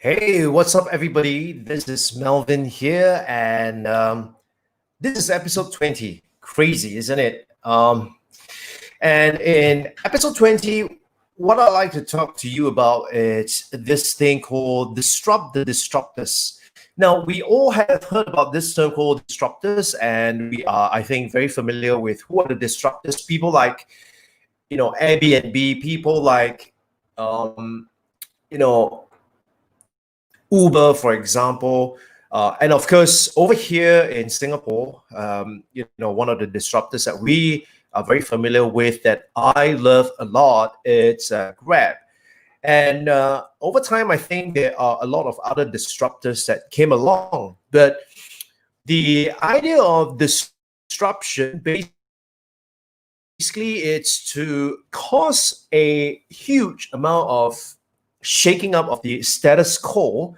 Hey, what's up, everybody? This is Melvin here, and this is episode 20. Crazy, isn't it? And in episode 20, what I'd like to talk to you about is this thing called disrupt the disruptors. Now, we all have heard about this term called disruptors, and we are, I think, very familiar with who are the disruptors. People like, Airbnb, people like, um, you know, Uber, for example. And of course, over here in Singapore, one of the disruptors that we are very familiar with that I love a lot, it's Grab. And over time, I think there are a lot of other disruptors that came along. But the idea of disruption, basically, it's to cause a huge amount of shaking up of the status quo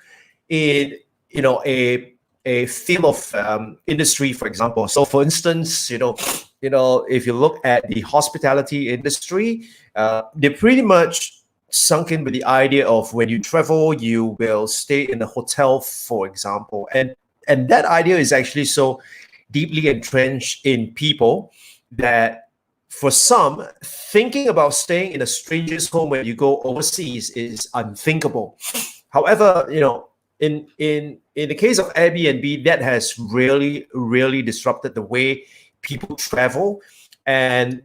in a field of industry, for example. So, for instance, if you look at the hospitality industry, they're pretty much sunk in with the idea of when you travel, you will stay in a hotel, for example, and that idea is actually so deeply entrenched in people that for some, thinking about staying in a stranger's home when you go overseas is unthinkable. However, in the case of Airbnb, that has really disrupted the way people travel and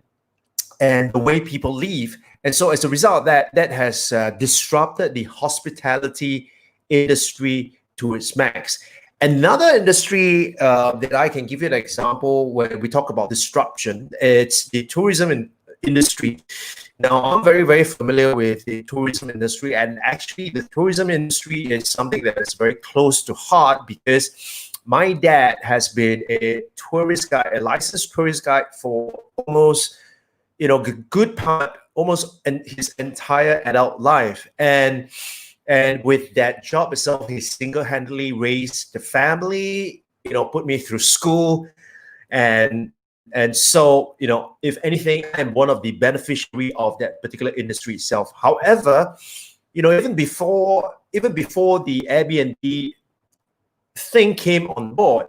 the way people live. And so, as a result, that has disrupted the hospitality industry to its max. Another industry that I can give you an example when we talk about disruption, it's the industry. Now, I'm very familiar with the tourism industry, and actually, the tourism industry is something that is very close to heart because my dad has been a tourist guide, a licensed tourist guide for almost, a good part, almost his entire adult life, and with that job itself, he single-handedly raised the family, put me through school. And so, if anything, I'm one of the beneficiary of that particular industry itself. However, even before the Airbnb thing came on board,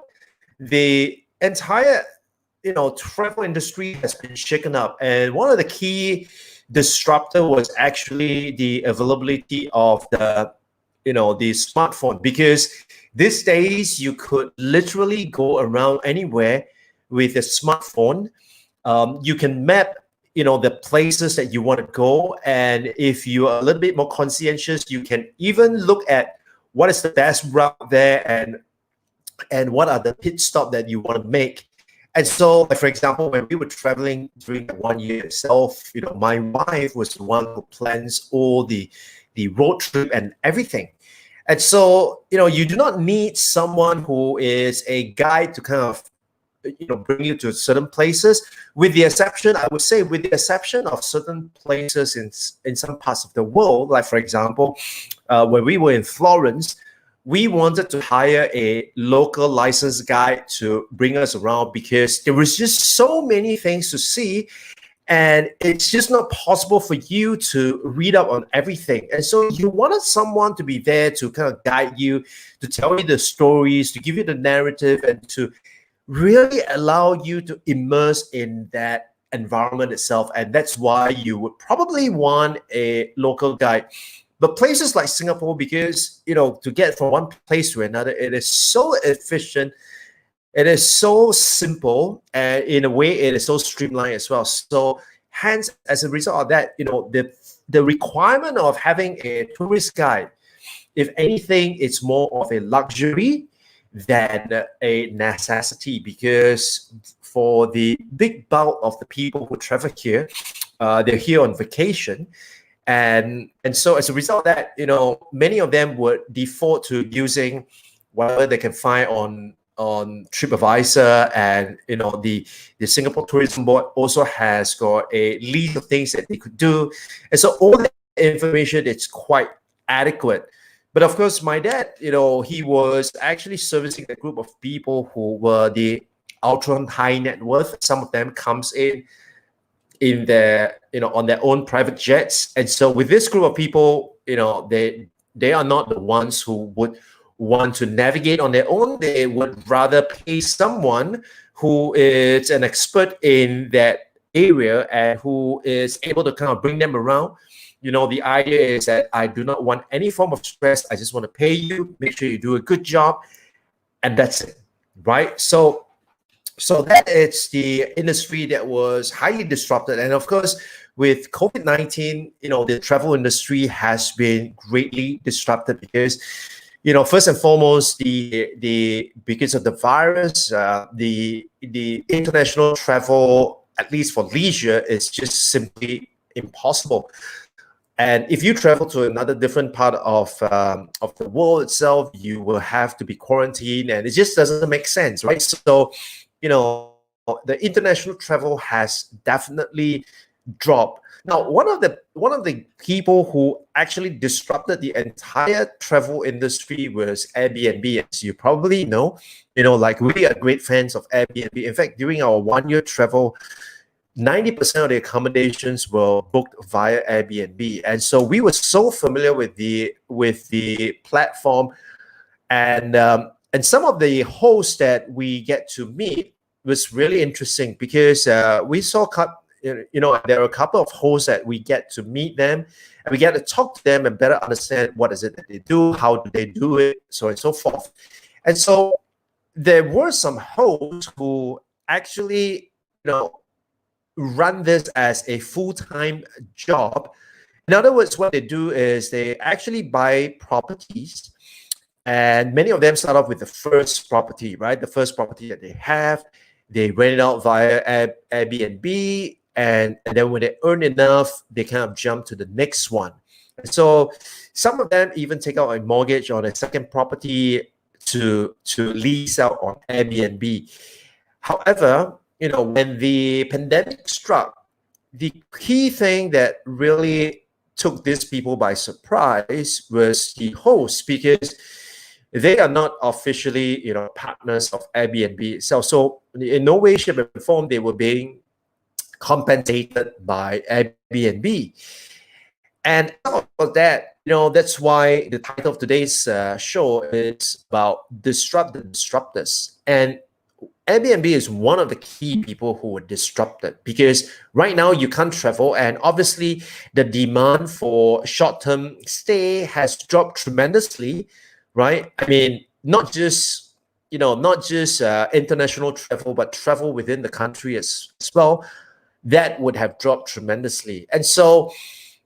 the entire travel industry has been shaken up. And one of the key disruptor was actually the availability of the smartphone, because these days you could literally go around anywhere with a smartphone. You can map the places that you want to go, and if you are a little bit more conscientious, you can even look at what is the best route there and what are the pit stop that you want to make. And so, like, for example, when we were traveling during the 1 year itself, my wife was the one who plans all the road trip and everything. And so, you do not need someone who is a guide to kind of, bring you to certain places, with the exception, I would say, with the exception of certain places in some parts of the world. Like, for example, when we were in Florence, we wanted to hire a local licensed guide to bring us around because there was just so many things to see, and it's just not possible for you to read up on everything. And so you wanted someone to be there to kind of guide you, to tell you the stories, to give you the narrative, and to really allow you to immerse in that environment itself. And that's why you would probably want a local guide. But places like Singapore, because to get from one place to another, it is so efficient, it is so simple, and in a way, it is so streamlined as well. So, hence, as a result of that, the requirement of having a tourist guide, if anything, it's more of a luxury than a necessity, because for the big bulk of the people who travel here, they're here on vacation. And so, as a result of that, many of them would default to using whatever they can find on TripAdvisor. And the Singapore Tourism Board also has got a list of things that they could do, and so all that information, it's quite adequate. But of course, my dad, he was actually servicing a group of people who were the ultra high net worth. Some of them comes in their on their own private jets. And so with this group of people, they they are not the ones who would want to navigate on their own. They would rather pay someone who is an expert in that area and who is able to kind of bring them around. The idea is that I do not want any form of stress. I just want to pay you, make sure you do a good job, and that's it, right? So that is the industry that was highly disrupted. And of course, with COVID-19, the travel industry has been greatly disrupted because, first and foremost, the because of the virus, the international travel, at least for leisure, is just simply impossible. And if you travel to another different part of the world itself, you will have to be quarantined, and it just doesn't make sense, right? So, the international travel has definitely dropped. Now, one of the people who actually disrupted the entire travel industry was Airbnb, as you probably know. Like we are great fans of Airbnb. In fact, during our 1-year travel, 90% of the accommodations were booked via Airbnb, and so we were so familiar with the platform, and some of the hosts that we get to meet was really interesting because we saw there are a couple of hosts that we get to meet them, and we get to talk to them and better understand what is it that they do, how do they do it, so on and so forth. And so there were some hosts who actually run this as a full-time job. In other words, what they do is they actually buy properties, and many of them start off with the first property, right? The first property that they have, they rent it out via Airbnb, and then when they earn enough, they kind of jump to the next one. And so some of them even take out a mortgage on a second property to lease out on Airbnb. However, when the pandemic struck, the key thing that really took these people by surprise was the hosts, because they are not officially, partners of Airbnb itself. So in no way, shape, or form, they were being compensated by Airbnb. And on top of that, that's why the title of today's show is about Disrupt the Disruptors. And Airbnb is one of the key people who were disrupted because right now you can't travel, and obviously the demand for short-term stay has dropped tremendously, right? I mean, not just international travel, but travel within the country as well. That would have dropped tremendously, and so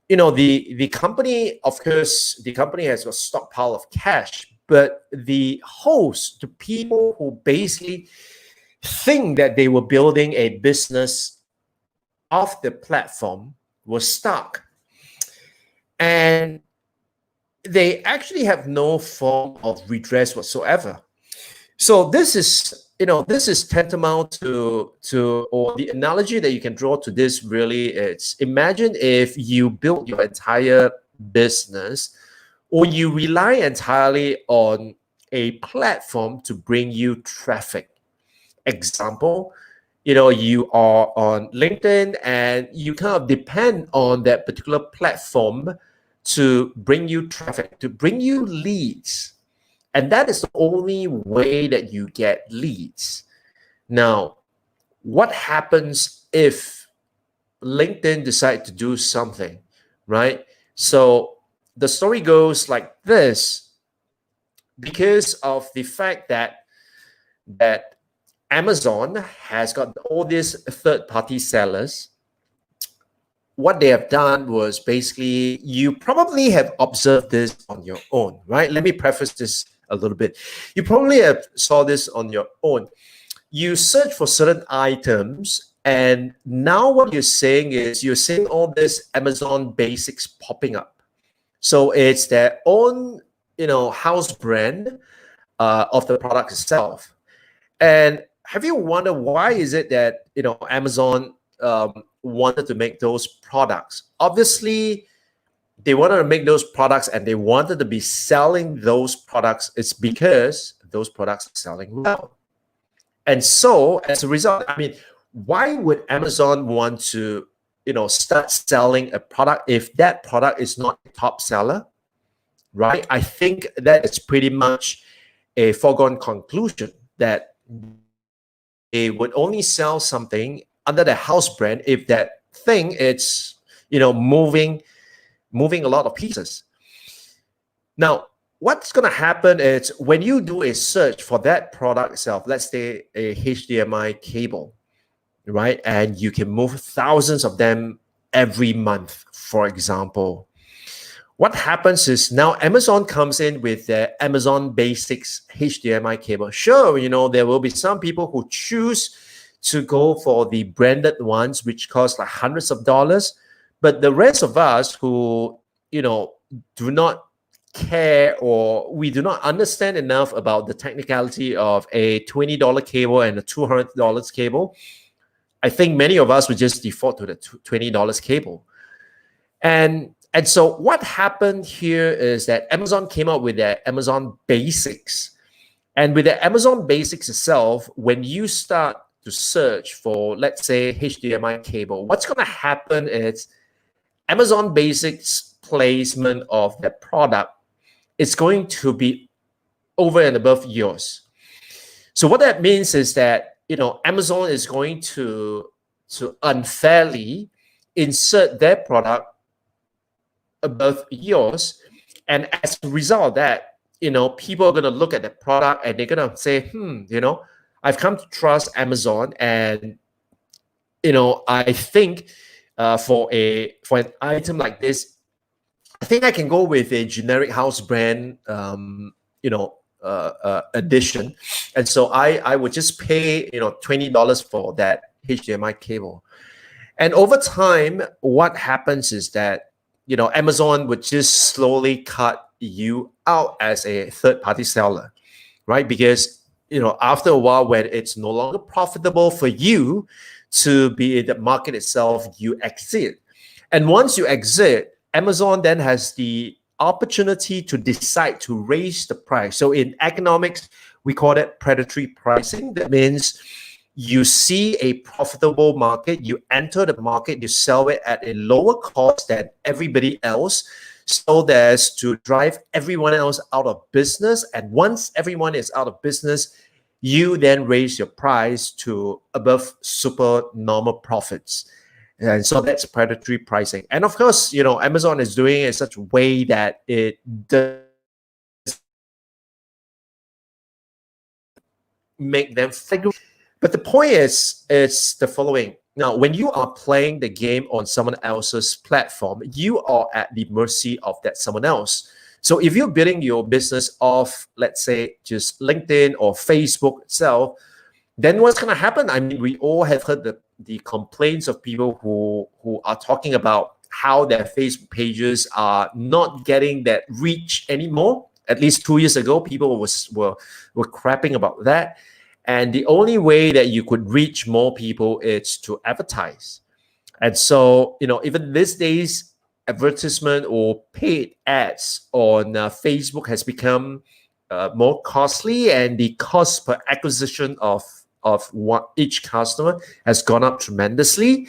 the company, of course, the company has a stockpile of cash, but the hosts, the people who basically think that they were building a business off the platform was stuck, and they actually have no form of redress whatsoever. So this is tantamount to or the analogy that you can draw to this really is, imagine if you build your entire business, or you rely entirely on a platform to bring you traffic. Example, you are on LinkedIn and you kind of depend on that particular platform to bring you traffic, to bring you leads. And that is the only way that you get leads. Now, what happens if LinkedIn decide to do something, right? So the story goes like this: because of the fact that Amazon has got all these third-party sellers, what they have done was basically, you probably have observed this on your own, right? Let me preface this a little bit. You probably have saw this on your own. You search for certain items, and now what you're saying is you're seeing all this Amazon basics popping up. So it's their own, house brand of the product itself. And have you wondered why is it that Amazon wanted to make those products? Obviously, they wanted to make those products and they wanted to be selling those products. It's because those products are selling well. And so as a result, I mean, why would Amazon want to start selling a product if that product is not a top seller? right? I think that is pretty much a foregone conclusion that they would only sell something under the house brand if that thing is, moving a lot of pieces. Now, what's going to happen is when you do a search for that product itself, let's say a HDMI cable, right? And you can move thousands of them every month, for example. What happens is now Amazon comes in with their Amazon Basics HDMI cable. Sure, there will be some people who choose to go for the branded ones, which cost like hundreds of dollars. But the rest of us who, do not care, or we do not understand enough about the technicality of a $20 cable and a $200 cable, I think many of us would just default to the $20 cable. And so what happened here is that Amazon came out with their Amazon Basics. And with the Amazon Basics itself, when you start to search for, let's say, HDMI cable, what's going to happen is Amazon Basics placement of the product is going to be over and above yours. So what that means is that, Amazon is going to unfairly insert their product above yours. And as a result of that, people are going to look at the product and they're going to say, I've come to trust Amazon. And, I think for an item like this, I think I can go with a generic house brand, edition. And so I would just pay, $20 for that HDMI cable. And over time, what happens is that, Amazon would just slowly cut you out as a third-party seller, right? Because, after a while, when it's no longer profitable for you to be in the market itself, you exit. And once you exit, Amazon then has the opportunity to decide to raise the price. So in economics, we call it predatory pricing. That means you see a profitable market, you enter the market, you sell it at a lower cost than everybody else, so as to drive everyone else out of business. And once everyone is out of business, you then raise your price to above super normal profits. And so that's predatory pricing. And of course, Amazon is doing it in such a way that it does make them figure. But the point is the following. Now, when you are playing the game on someone else's platform, you are at the mercy of that someone else. So if you're building your business off, let's say, just LinkedIn or Facebook itself, then what's going to happen? I mean, we all have heard the complaints of people who are talking about how their Facebook pages are not getting that reach anymore. At least 2 years ago, people were crapping about that. And the only way that you could reach more people is to advertise. And so, even these days, advertisement or paid ads on Facebook has become more costly, and the cost per acquisition of each customer has gone up tremendously,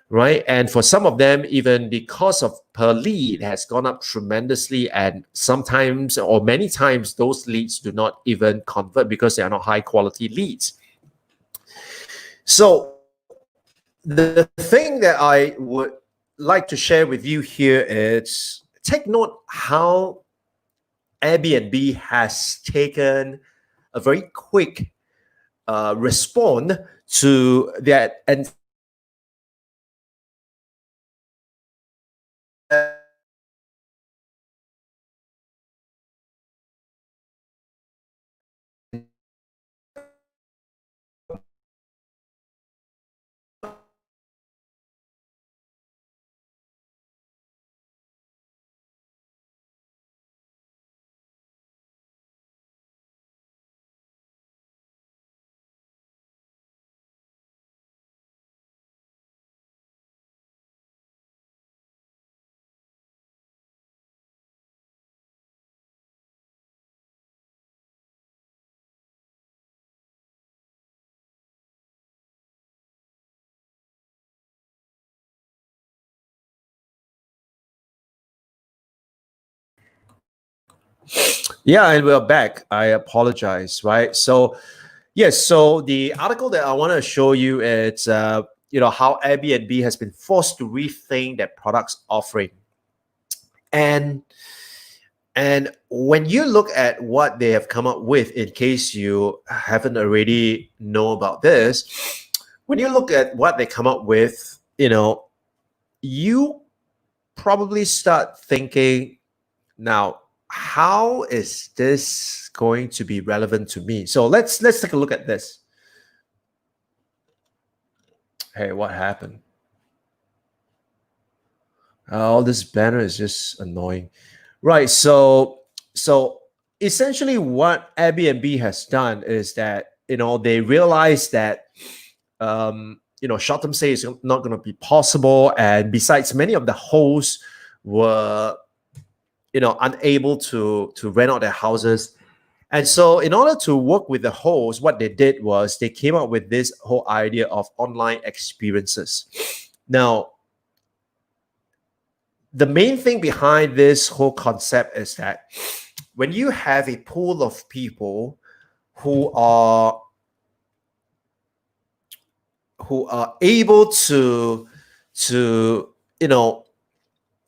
right? And for some of them, even the cost of per lead has gone up tremendously. And sometimes, or many times, those leads do not even convert because they are not high quality leads. So the thing that I would like to share with you here is take note how Airbnb has taken a very quick respond to that, and Yeah, and we're back. I apologize, right? So, yes, so the article that I want to show you is, how Airbnb has been forced to rethink their products offering. And and when you look at what they have come up with, in case you haven't already know about this, when you look at what they come up with, you probably start thinking, now, how is this going to be relevant to me? So let's take a look at this. Hey, what happened? Oh, this banner is just annoying. Right. So essentially what Airbnb has done is that, they realize that short-term stay is not going to be possible. And besides, many of the hosts were, unable to rent out their houses. And so in order to work with the hosts, what they did was they came up with this whole idea of online experiences. Now, the main thing behind this whole concept is that when you have a pool of people who are able to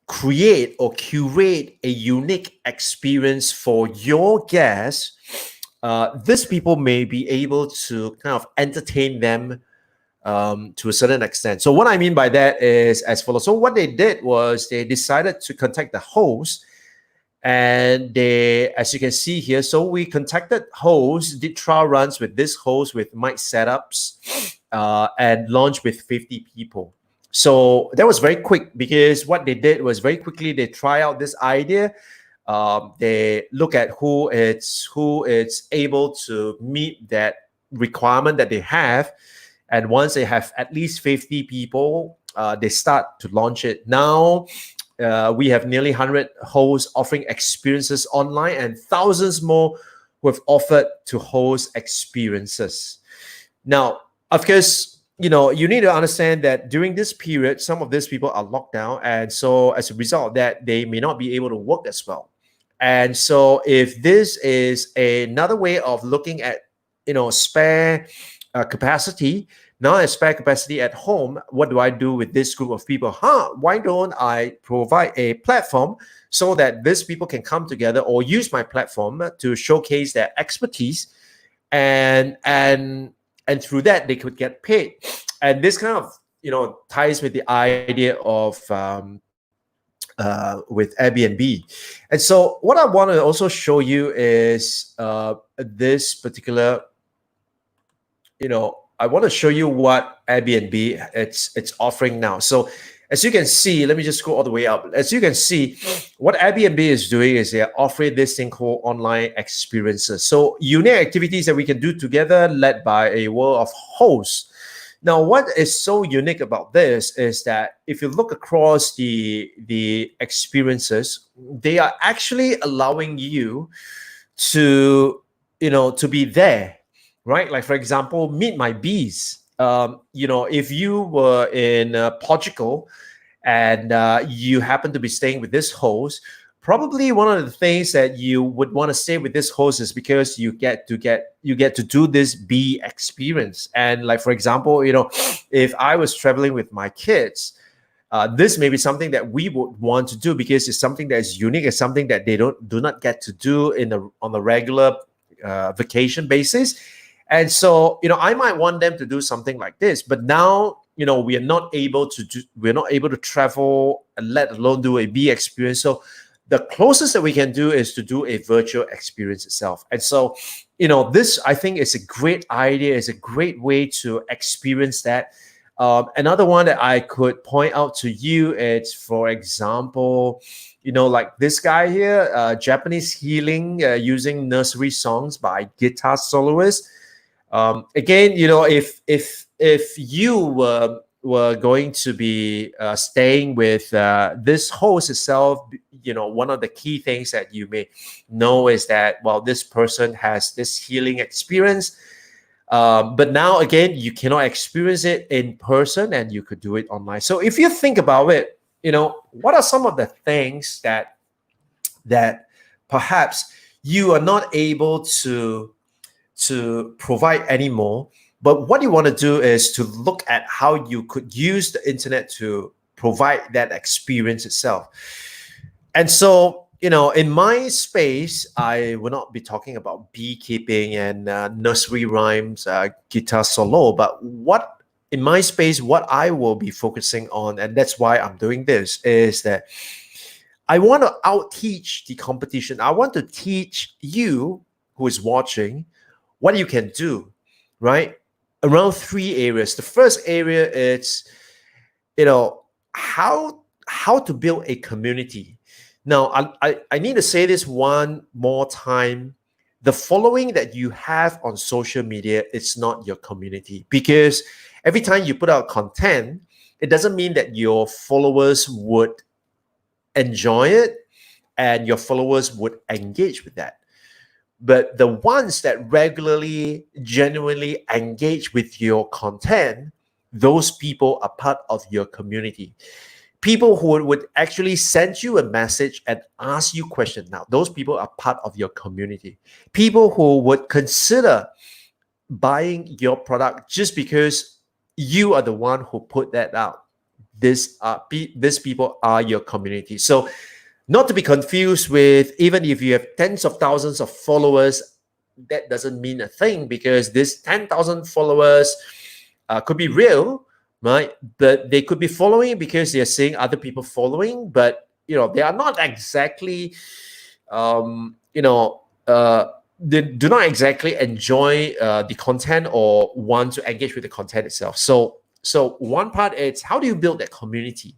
create or curate a unique experience for your guests, these people may be able to kind of entertain them to a certain extent. So what I mean by that is as follows. So what they did was they decided to contact the host, and they, as you can see here, so we contacted hosts, did trial runs with this host with mic setups, and launched with 50 people. So that was very quick, because what they did was very quickly they try out this idea. They look at who it's able to meet that requirement that they have. And once they have at least 50 people, they start to launch it. Now, we have nearly 100 hosts offering experiences online, and thousands more who have offered to host experiences. Now, of course, you need to understand that during this period, some of these people are locked down. And so as a result of that, they may not be able to work as well. And so if this is another way of looking at, spare capacity, now I spare capacity at home, what do I do with this group of people? Why don't I provide a platform so that these people can come together or use my platform to showcase their expertise, and through that they could get paid. And this kind of ties with the idea of with Airbnb. And so what I want to also show you is this particular, I want to show you what Airbnb it's offering now. So as you can see, let me just go all the way up. As you can see, what Airbnb is doing is they're offering this thing called online experiences. So unique activities that we can do together, led by a world of hosts. Now, what is so unique about this is that if you look across the experiences, they are actually allowing you to, to be there, right? Like, for example, meet my bees. If you were in Portugal and you happen to be staying with this host, probably one of the things that you would want to stay with this host is because you get to do this bee experience. And like, for example, if I was traveling with my kids, this may be something that we would want to do because it's something that is unique. It's something that they do not get to do on a regular vacation basis. And so, I might want them to do something like this, but now, we are not able to travel, let alone do a bee experience. So the closest that we can do is to do a virtual experience itself. And so, this, I think, is a great idea. It's a great way to experience that. Another one that I could point out to you is, for example, like this guy here, Japanese healing using nursery songs by guitar soloists. Again, if you were going to be staying with this host itself, one of the key things that you may know is that, well, this person has this healing experience, but now again, you cannot experience it in person, and you could do it online. So if you think about it, what are some of the things that perhaps you are not able to provide anymore. But what you want to do is to look at how you could use the internet to provide that experience itself. And so, in my space, I will not be talking about beekeeping and nursery rhymes, guitar solo, but in my space, what I will be focusing on, and that's why I'm doing this, is that I want to out-teach the competition. I want to teach you who is watching what you can do, right? Around 3 areas. The first area is, how to build a community. Now, I need to say this one more time. The following that you have on social media, it's not your community, because every time you put out content, it doesn't mean that your followers would enjoy it and your followers would engage with that. But the ones that regularly, genuinely engage with your content, those people are part of your community. People who would actually send you a message and ask you questions. Now, those people are part of your community. People who would consider buying your product just because you are the one who put that out. These people are your community. So, not to be confused with, even if you have tens of thousands of followers, that doesn't mean a thing, because this 10,000 followers could be real, right? But they could be following because they're seeing other people following, but they are not exactly, they do not exactly enjoy the content or want to engage with the content itself. So one part is, how do you build that community?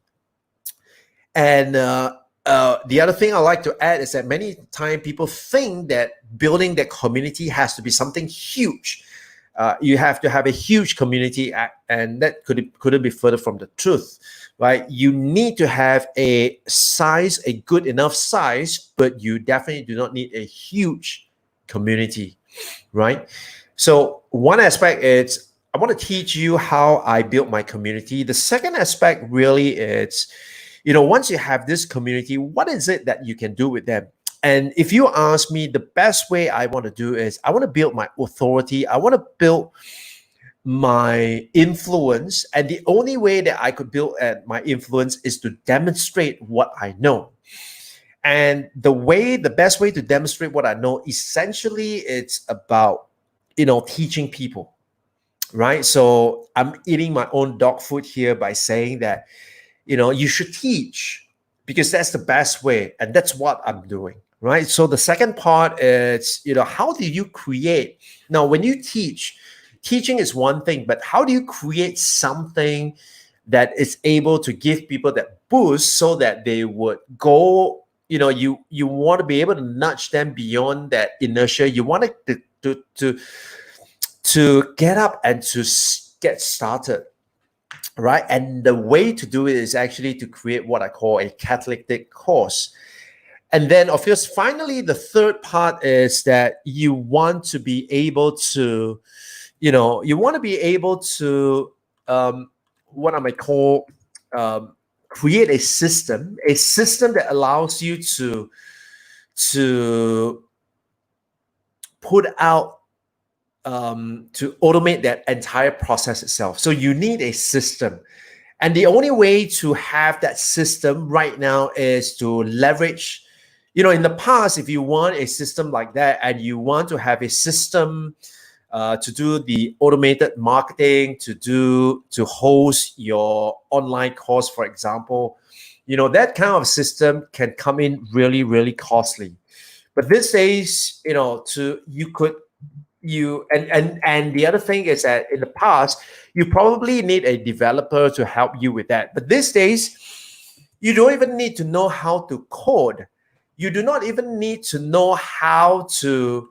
And the other thing I like to add is that many times people think that building that community has to be something huge. You have to have a huge community, and that couldn't be further from the truth, right? You need to have a good enough size, but you definitely do not need a huge community, right? So one aspect is, I want to teach you how I built my community. The second aspect really is, once you have this community, what is it that you can do with them? And if you ask me, the best way I want to do is, I want to build my authority. I want to build my influence. And the only way that I could build my influence is to demonstrate what I know. And the best way to demonstrate what I know, essentially, it's about, teaching people, right? So I'm eating my own dog food here by saying that, you should teach, because that's the best way. And that's what I'm doing, right? So the second part is, how do you create? Now, when you teaching is one thing, but how do you create something that is able to give people that boost so that they would go, you want to be able to nudge them beyond that inertia. You want to get up and to get started. Right. And the way to do it is actually to create what I call a catalytic course. And then, of course, finally, the third part is that you want to be able to, what I might call, create a system that allows you to put out, to automate that entire process itself. So you need a system. And the only way to have that system right now is to leverage, in the past, if you want a system like that and you want to have a system to do the automated marketing, to host your online course, for example, that kind of system can come in really, really costly. But these days, and the other thing is that in the past, you probably need a developer to help you with that. But these days, you don't even need to know how to code. You do not even need to know how to,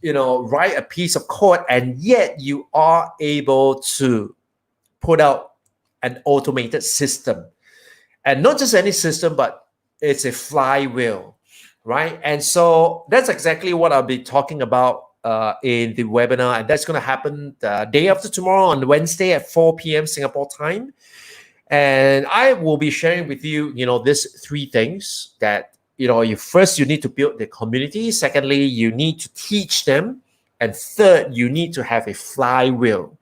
write a piece of code, and yet you are able to put out an automated system. And not just any system, but it's a flywheel, right? And so that's exactly what I'll be talking about in the webinar, and that's going to happen the day after tomorrow on Wednesday at 4 p.m. Singapore time. And I will be sharing with you, these 3 things that you need to build the community. Secondly, you need to teach them. And third, you need to have a flywheel.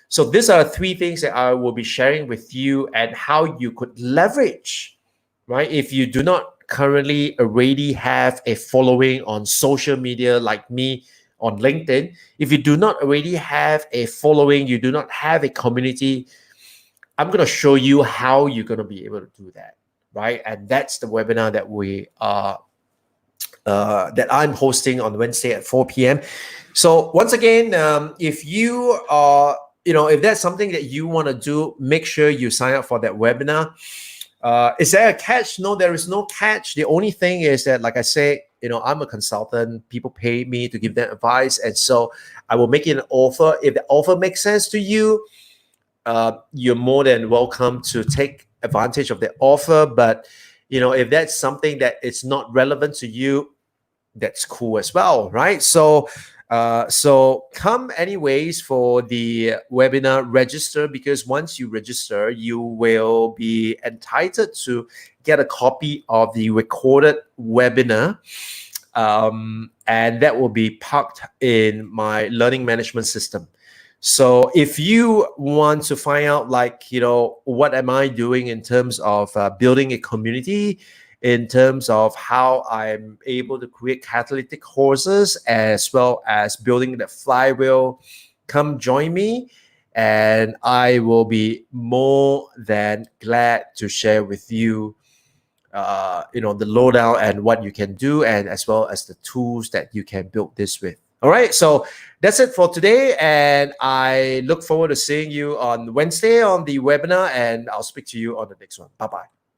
So these are three things that I will be sharing with you and how you could leverage, right? If you do not currently already have a following on social media like me on LinkedIn, if you do not already have a following, you do not have a community, I'm going to show you how you're going to be able to do that, right? And that's the webinar that that I'm hosting on Wednesday at 4 p.m. So once again, if you are, if that's something that you want to do, make sure you sign up for that webinar. Is there a catch? No, there is no catch. The only thing is that, like I say, I'm a consultant. People pay me to give them advice. And so I will make it an offer. If the offer makes sense to you, you're more than welcome to take advantage of the offer. But, if that's something that it's not relevant to you, that's cool as well, right? So come anyways for the webinar. Register, because once you register, you will be entitled to get a copy of the recorded webinar, and that will be parked in my learning management system. So if you want to find out, what am I doing in terms of building a community, in terms of how I'm able to create catalytic courses, as well as building the flywheel, come join me, and I will be more than glad to share with you, the lowdown and what you can do, and as well as the tools that you can build this with. All right, so that's it for today, and I look forward to seeing you on Wednesday on the webinar, and I'll speak to you on the next one. Bye-bye.